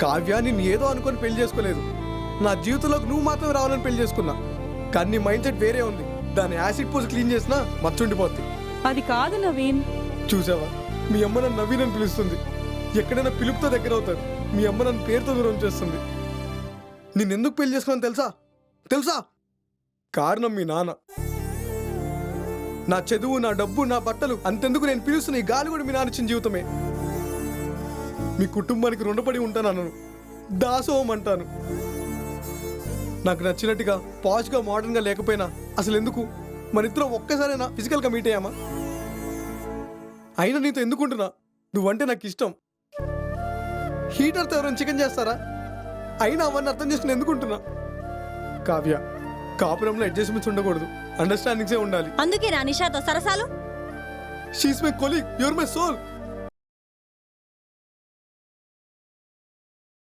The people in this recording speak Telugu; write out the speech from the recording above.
కావ్య నిన్ను ఏదో అనుకొని పెళ్లి చేసుకోలేదు. నా జీవితంలోకి నువ్వు మాత్రం రావాలని పెళ్లి చేసుకున్నా. కానీ నీ మైండ్ సెట్ వేరే ఉంది. దాన్ని యాసిడ్ పోసి క్లీన్ చేసినా మర్చుండిపోద్ది. అది కాదు నవీన్. చూసావా, మీ అమ్మ నన్ను నవీన్ అని పిలుస్తుంది. ఎక్కడైనా పిలుపుతో దగ్గర అవుతారు. మీ అమ్మ నన్ను పేరుతో దూరం చేస్తుంది. నిన్నెందుకు పెళ్లి చేసుకున్నాను తెలుసా? కారణం మీ నాన్న. నా చదువు, నా డబ్బు, నా బట్టలు అంతెందుకు నేను పిలుస్తున్న ఈ గాలి కూడా మీ నాన్న ఇచ్చిన జీవితమే. మీ కుటుంబానికి రుణపడి ఉంటాను, దాసోహం అంటాను. నాకు నచ్చినట్టుగా పాష్గా మోడర్న్గా లేకపోయినా అసలు ఎందుకు మనిద్దరం ఒక్కసారైనా ఫిజికల్గా మీట్ అయ్యామా? అయినా నీతో ఎందుకుంటున్నా? నువ్వంటే నాకు ఇష్టం. హీటర్తో ఎవరైనా చికెన్ చేస్తారా? అయినా అవన్నీ అర్థం చేసుకుని ఎందుకుంటున్నా? కావ్య, కాపురంలో అడ్జస్ట్మెంట్స్ ఉండకూడదు, అండర్స్టాండింగ్సే ఉండాలి. అందుకే నా నిషాతో సరసాలు. She's my colleague, your my soul.